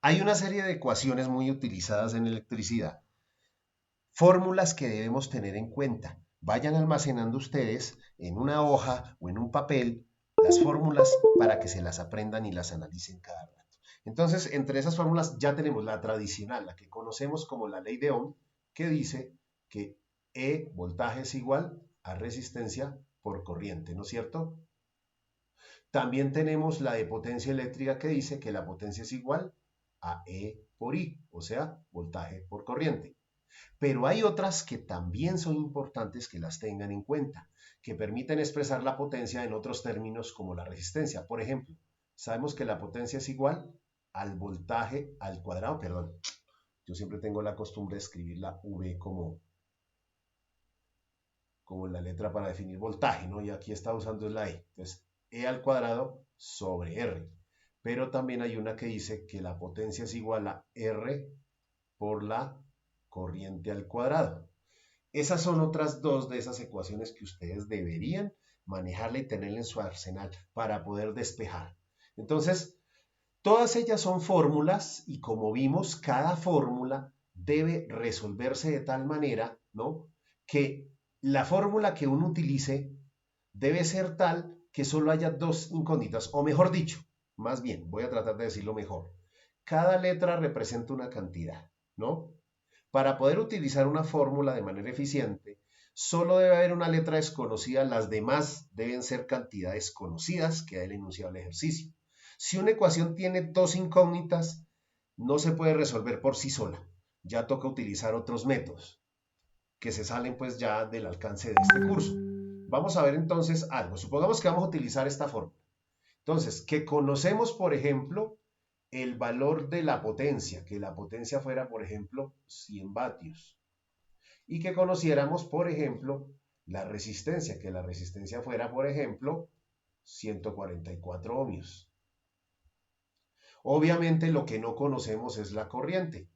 Hay una serie de ecuaciones muy utilizadas en electricidad, fórmulas que debemos tener en cuenta. Vayan almacenando ustedes en una hoja o en un papel las fórmulas para que se las aprendan y las analicen cada rato. Entonces, entre esas fórmulas ya tenemos la tradicional, la que conocemos como la ley de Ohm, que dice que E voltaje es igual a resistencia por corriente, ¿no es cierto? También tenemos la de potencia eléctrica que dice que la potencia es igual a E por I, o sea, voltaje por corriente. Pero hay otras que también son importantes que las tengan en cuenta, que permiten expresar la potencia en otros términos como la resistencia. Por ejemplo, sabemos que la potencia es igual al voltaje al cuadrado, perdón, yo siempre tengo la costumbre de escribir la V como la letra para definir voltaje, ¿no? Y aquí está usando la E. Entonces, E al cuadrado sobre R. Pero también hay una que dice que la potencia es igual a R por la corriente al cuadrado. Esas son otras dos de esas ecuaciones que ustedes deberían manejarla y tenerla en su arsenal para poder despejar. Entonces, todas ellas son fórmulas y como vimos, cada fórmula debe resolverse de tal manera, ¿no? Que la fórmula que uno utilice debe ser tal que solo haya dos incógnitas, o mejor dicho, más bien, voy a tratar de decirlo mejor. Cada letra representa una cantidad, ¿no? Para poder utilizar una fórmula de manera eficiente, solo debe haber una letra desconocida, las demás deben ser cantidades conocidas que da el enunciado del ejercicio. Si una ecuación tiene dos incógnitas, no se puede resolver por sí sola. Ya toca utilizar otros métodos que se salen pues ya del alcance de este curso. Vamos a ver entonces algo. Supongamos que vamos a utilizar esta fórmula. Entonces, que conocemos, por ejemplo, el valor de la potencia, que la potencia fuera, por ejemplo, 100 vatios. Y que conociéramos, por ejemplo, la resistencia, que la resistencia fuera, por ejemplo, 144 ohmios. Obviamente lo que no conocemos es la corriente.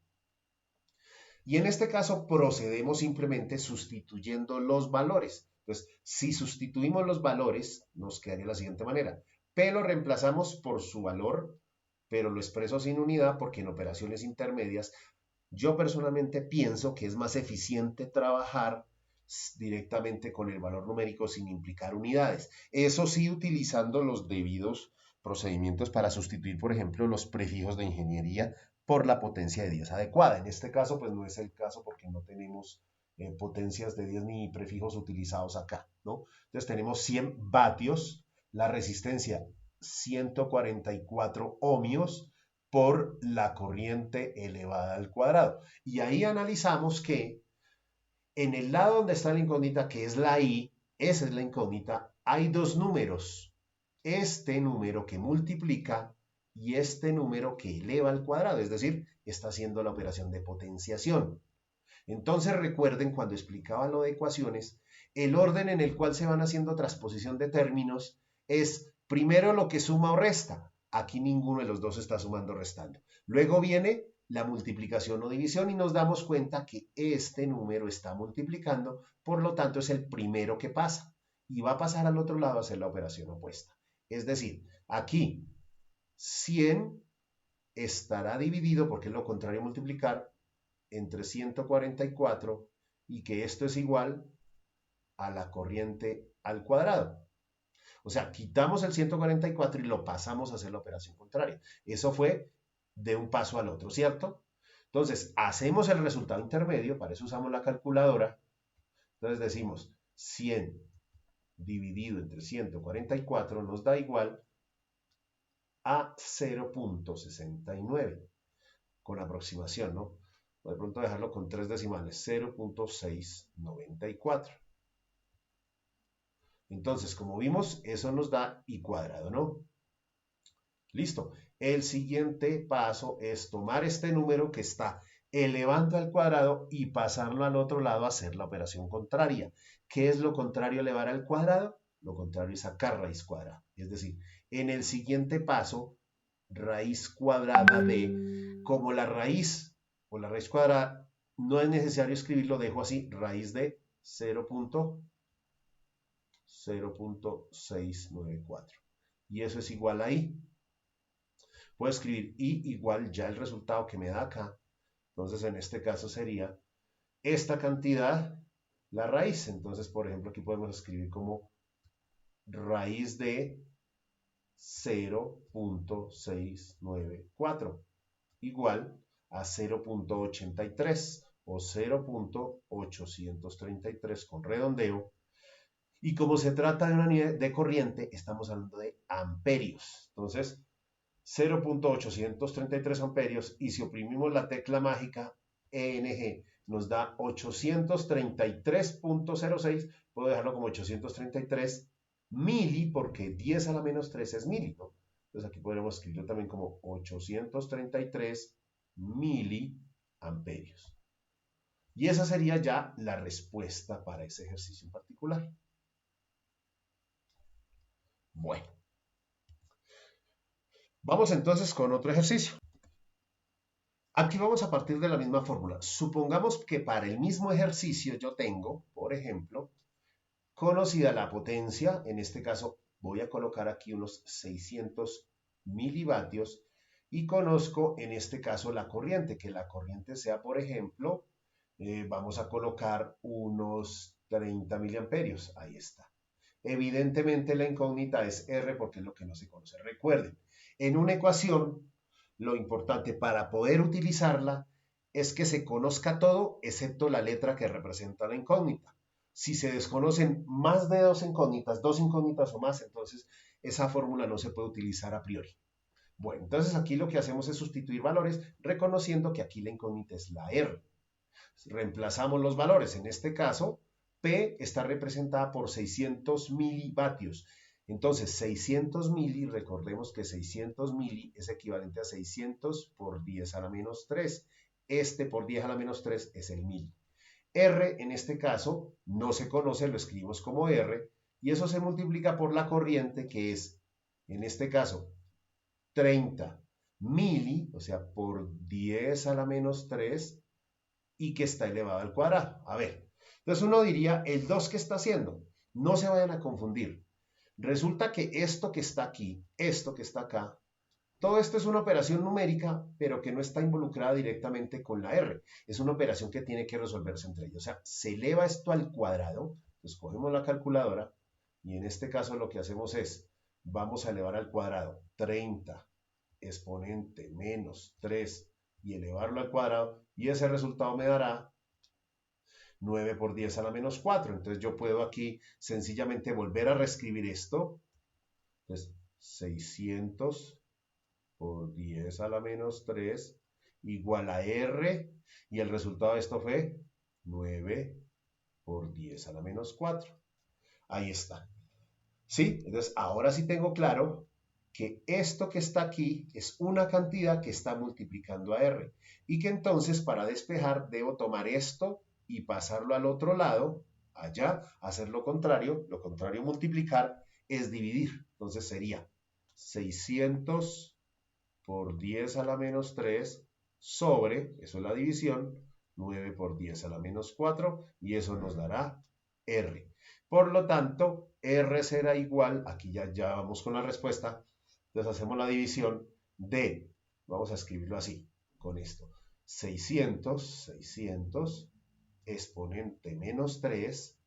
Y en este caso procedemos simplemente sustituyendo los valores. Entonces, si sustituimos los valores, nos quedaría de la siguiente manera. P lo reemplazamos por su valor, pero lo expreso sin unidad porque en operaciones intermedias yo personalmente pienso que es más eficiente trabajar directamente con el valor numérico sin implicar unidades. Eso sí, utilizando los debidos procedimientos para sustituir, por ejemplo, los prefijos de ingeniería por la potencia de 10 adecuada. En este caso, pues no es el caso porque no tenemos potencias de 10 ni prefijos utilizados acá, ¿no? Entonces tenemos 100 vatios, la resistencia 144 ohmios por la corriente elevada al cuadrado. Y ahí analizamos que en el lado donde está la incógnita, que es la I, esa es la incógnita, hay dos números. Este número que multiplica y este número que eleva al cuadrado, es decir, está haciendo la operación de potenciación. Entonces recuerden cuando explicaba lo de ecuaciones, el orden en el cual se van haciendo transposición de términos es primero lo que suma o resta. Aquí ninguno de los dos está sumando o restando. Luego viene la multiplicación o división y nos damos cuenta que este número está multiplicando, por lo tanto es el primero que pasa y va a pasar al otro lado a hacer la operación opuesta. Es decir, aquí 100 estará dividido, porque es lo contrario a multiplicar, entre 144 y que esto es igual a la corriente al cuadrado. O sea, quitamos el 144 y lo pasamos a hacer la operación contraria. Eso fue de un paso al otro, ¿cierto? Entonces, hacemos el resultado intermedio, para eso usamos la calculadora. Entonces decimos 100 dividido entre 144 nos da igual a 0.69, con aproximación, ¿no? O de pronto dejarlo con tres decimales, 0.694. Entonces, como vimos, eso nos da I cuadrado, ¿no? Listo. El siguiente paso es tomar este número que está elevando al cuadrado y pasarlo al otro lado a hacer la operación contraria. ¿Qué es lo contrario a elevar al cuadrado? Lo contrario es sacar raíz cuadrada. Es decir, en el siguiente paso, raíz cuadrada de, como la raíz o la raíz cuadrada, no es necesario escribirlo, dejo así, raíz de 0.694. Y eso es igual a I. puedo escribir I igual ya el resultado que me da acá. Entonces, en este caso sería esta cantidad, la raíz. Entonces, por ejemplo, aquí podemos escribir como raíz de 0.694 igual a 0.83 o 0.833 con redondeo. Y como se trata de una unidad de corriente, estamos hablando de amperios. Entonces, 0.833 amperios, y si oprimimos la tecla mágica ENG nos da 833.06, puedo dejarlo como 833 mili, porque 10 a la menos 3 es mili, ¿no? Entonces aquí podríamos escribirlo también como 833 miliamperios. Y esa sería ya la respuesta para ese ejercicio en particular. Bueno, vamos entonces con otro ejercicio. Aquí vamos a partir de la misma fórmula. Supongamos que para el mismo ejercicio yo tengo, por ejemplo, conocida la potencia, en este caso voy a colocar aquí unos 600 milivatios, y conozco en este caso la corriente, que la corriente sea, por ejemplo, vamos a colocar unos 30 miliamperios, ahí está. Evidentemente la incógnita es R porque es lo que no se conoce. Recuerden, en una ecuación, lo importante para poder utilizarla es que se conozca todo excepto la letra que representa la incógnita. Si se desconocen más de dos incógnitas o más, entonces esa fórmula no se puede utilizar a priori. Bueno, entonces aquí lo que hacemos es sustituir valores, reconociendo que aquí la incógnita es la R. Reemplazamos los valores. En este caso, P está representada por 600 milivatios. Entonces, 600 mili, recordemos que 600 mili es equivalente a 600 por 10 a la menos 3. Este por 10 a la menos 3 es el mili. R, en este caso, no se conoce, lo escribimos como R, y eso se multiplica por la corriente, que es, en este caso, 30 mili, o sea, por 10 a la menos 3, y que está elevado al cuadrado. A ver, entonces uno diría, ¿el 2 qué está haciendo? No se vayan a confundir. Resulta que esto que está aquí, esto que está acá, todo esto es una operación numérica, pero que no está involucrada directamente con la R. Es una operación que tiene que resolverse entre ellos. O sea, se eleva esto al cuadrado. Entonces cogemos la calculadora y en este caso lo que hacemos es, vamos a elevar al cuadrado 30 exponente menos 3 y elevarlo al cuadrado, y ese resultado me dará 9 por 10 a la menos 4. Entonces yo puedo aquí sencillamente volver a reescribir esto. Entonces 600 por 10 a la menos 3 igual a R, y el resultado de esto fue 9 por 10 a la menos 4. Ahí está. ¿Sí? Entonces ahora sí tengo claro que esto que está aquí es una cantidad que está multiplicando a R, y que entonces para despejar debo tomar esto y pasarlo al otro lado, allá, hacer lo contrario multiplicar es dividir. Entonces sería 600 por 10 a la menos 3 sobre, eso es la división, 9 por 10 a la menos 4, y eso nos dará R. Por lo tanto, R será igual, aquí ya vamos con la respuesta, entonces hacemos la división de, vamos a escribirlo así, con esto, 600 exponente menos 3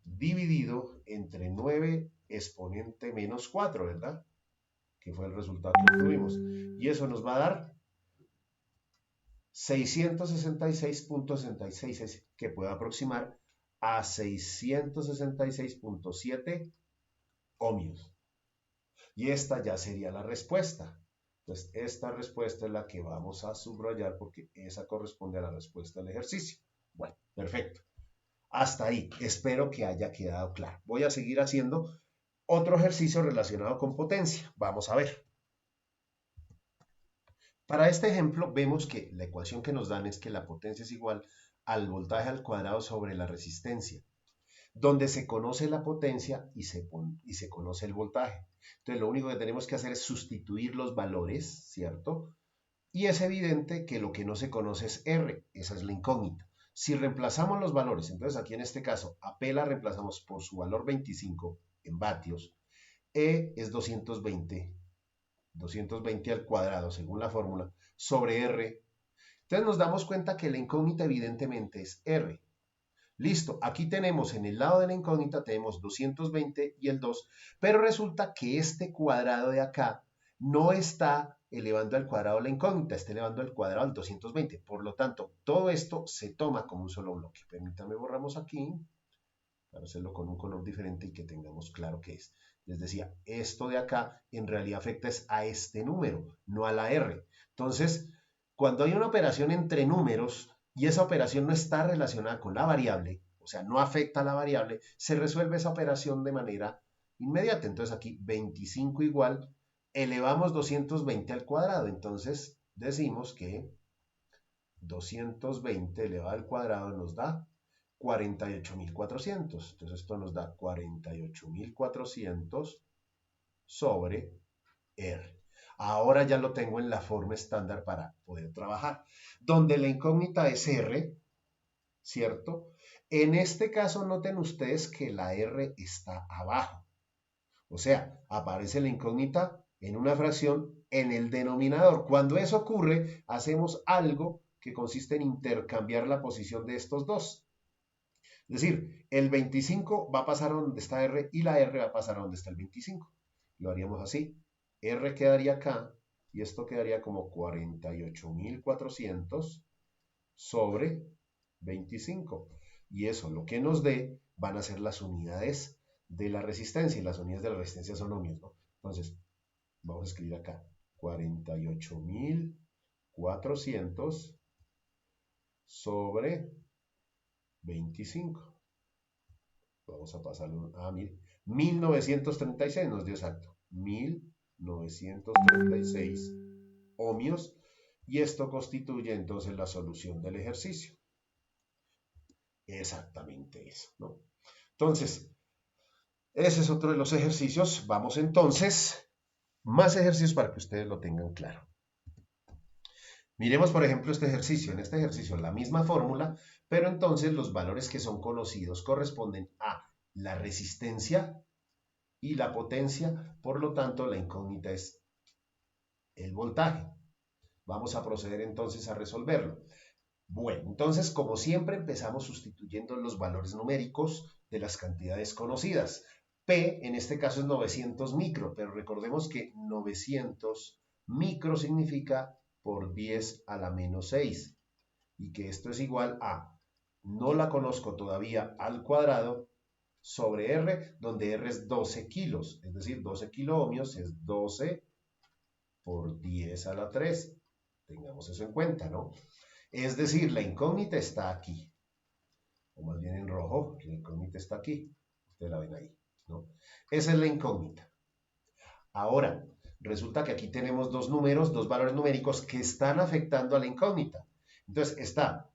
dividido entre 9 exponente menos 4, ¿verdad? Que fue el resultado que obtuvimos. Y eso nos va a dar 666.66, que puede aproximar a 666.7 ohmios. Y esta ya sería la respuesta. Entonces, esta respuesta es la que vamos a subrayar porque esa corresponde a la respuesta del ejercicio. Bueno, perfecto. Hasta ahí. Espero que haya quedado claro. Voy a seguir haciendo otro ejercicio relacionado con potencia. Vamos a ver. Para este ejemplo vemos que la ecuación que nos dan es que la potencia es igual al voltaje al cuadrado sobre la resistencia, donde se conoce la potencia y se conoce el voltaje. Entonces lo único que tenemos que hacer es sustituir los valores, ¿cierto? Y es evidente que lo que no se conoce es R, esa es la incógnita. Si reemplazamos los valores, entonces aquí en este caso a P la reemplazamos por su valor 25 en vatios, E es 220 220 al cuadrado, según la fórmula, sobre R. Entonces nos damos cuenta que la incógnita evidentemente es R. Listo, aquí tenemos en el lado de la incógnita, tenemos 220 y el 2, pero resulta que este cuadrado de acá no está elevando al cuadrado la incógnita, está elevando al cuadrado al 220. Por lo tanto, todo esto se toma como un solo bloque. Permítanme, borramos aquí, para hacerlo con un color diferente y que tengamos claro qué es. Les decía, esto de acá en realidad afecta es a este número, no a la R. Entonces, cuando hay una operación entre números y esa operación no está relacionada con la variable, o sea, no afecta a la variable, se resuelve esa operación de manera inmediata. Entonces aquí 25 igual, elevamos 220 al cuadrado. Entonces decimos que 220 elevado al cuadrado nos da 48.400. Entonces esto nos da 48.400 sobre R. Ahora ya lo tengo en la forma estándar para poder trabajar. Donde la incógnita es R, ¿cierto? En este caso noten ustedes que la R está abajo. O sea, aparece la incógnita en una fracción en el denominador. Cuando eso ocurre, hacemos algo que consiste en intercambiar la posición de estos dos. Es decir, el 25 va a pasar a donde está R y la R va a pasar a donde está el 25. Lo haríamos así. R quedaría acá y esto quedaría como 48.400 sobre 25. Y eso lo que nos dé van a ser las unidades de la resistencia. Y las unidades de la resistencia son ohmios, ¿no? Entonces, vamos a escribir acá 48.400 sobre 25. Vamos a pasarlo a 1936, nos dio exacto. 1936 ohmios. Y esto constituye entonces la solución del ejercicio. Exactamente eso, ¿no? Entonces, ese es otro de los ejercicios. Vamos entonces, más ejercicios para que ustedes lo tengan claro. Miremos, por ejemplo, este ejercicio. En este ejercicio la misma fórmula, pero entonces los valores que son conocidos corresponden a la resistencia y la potencia. Por lo tanto, la incógnita es el voltaje. Vamos a proceder entonces a resolverlo. Bueno, entonces, como siempre, empezamos sustituyendo los valores numéricos de las cantidades conocidas. P, en este caso, es 900 micro, pero recordemos que 900 micro significa por 10 a la menos 6, y que esto es igual a, no la conozco todavía, al cuadrado, sobre R, donde R es 12 kilos, es decir, 12 kiloohmios es 12 por 10 a la 3. Tengamos eso en cuenta, ¿no? Es decir, la incógnita está aquí, o más bien en rojo, la incógnita está aquí. Ustedes la ven ahí, ¿no? Esa es la incógnita. Ahora, resulta que aquí tenemos dos números, dos valores numéricos que están afectando a la incógnita. Entonces está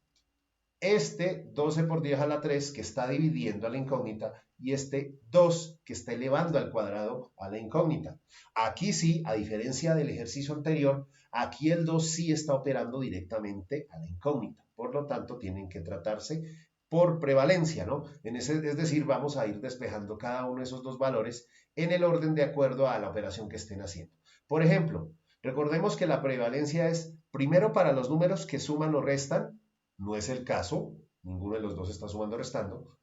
este 12 por 10 a la 3 que está dividiendo a la incógnita y este 2 que está elevando al cuadrado a la incógnita. Aquí sí, a diferencia del ejercicio anterior, aquí el 2 sí está operando directamente a la incógnita. Por lo tanto, tienen que tratarse por prevalencia, ¿no? Es decir, vamos a ir despejando cada uno de esos dos valores en el orden de acuerdo a la operación que estén haciendo. Por ejemplo, recordemos que la prevalencia es primero para los números que suman o restan. No es el caso, ninguno de los dos está sumando o restando.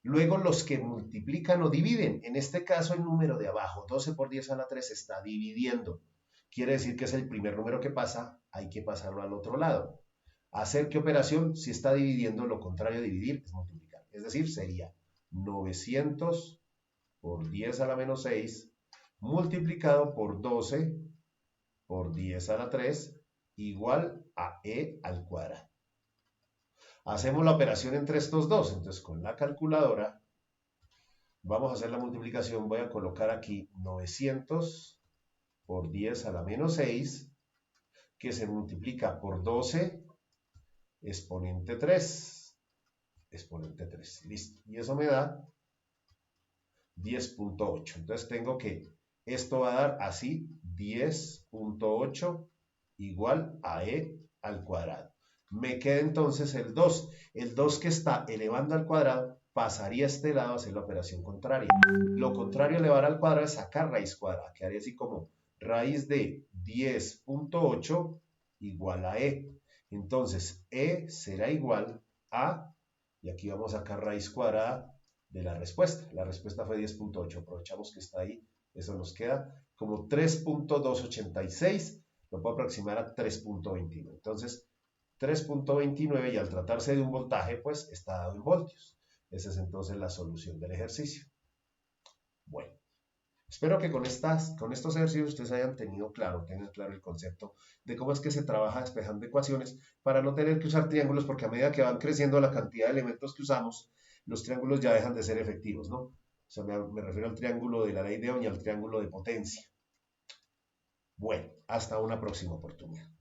Luego los que multiplican o dividen. En este caso el número de abajo, 12 por 10 a la 3, está dividiendo. Quiere decir que es el primer número que pasa, hay que pasarlo al otro lado. ¿Hacer qué operación? Si está dividiendo, lo contrario de dividir es multiplicar. Es decir, sería 900 por 10 a la menos 6 multiplicado por 12 por 10 a la 3 igual a e al cuadrado. Hacemos la operación entre estos dos. Entonces, con la calculadora, vamos a hacer la multiplicación. Voy a colocar aquí 900 por 10 a la menos 6, que se multiplica por 12 exponente 3. Exponente 3. Listo. Y eso me da 10.8. Entonces, tengo que, esto va a dar así, 10.8 igual a e al cuadrado. Me queda entonces el 2. El 2 que está elevando al cuadrado pasaría a este lado a hacer la operación contraria. Lo contrario a elevar al cuadrado es sacar raíz cuadrada. Quedaría así como raíz de 10.8 igual a E. Entonces, E será igual a, y aquí vamos a sacar raíz cuadrada de la respuesta. La respuesta fue 10.8. Aprovechamos que está ahí. Eso nos queda como 3.286. Lo puedo aproximar a 3.29. Entonces, 3.29 y al tratarse de un voltaje, pues está dado en voltios. Esa es entonces la solución del ejercicio. Bueno, espero que con estos ejercicios ustedes tengan claro el concepto de cómo es que se trabaja despejando ecuaciones para no tener que usar triángulos, porque a medida que van creciendo la cantidad de elementos que usamos, los triángulos ya dejan de ser efectivos, ¿no? O sea, me refiero al triángulo de la ley de Ohm y al triángulo de potencia. Bueno, hasta una próxima oportunidad.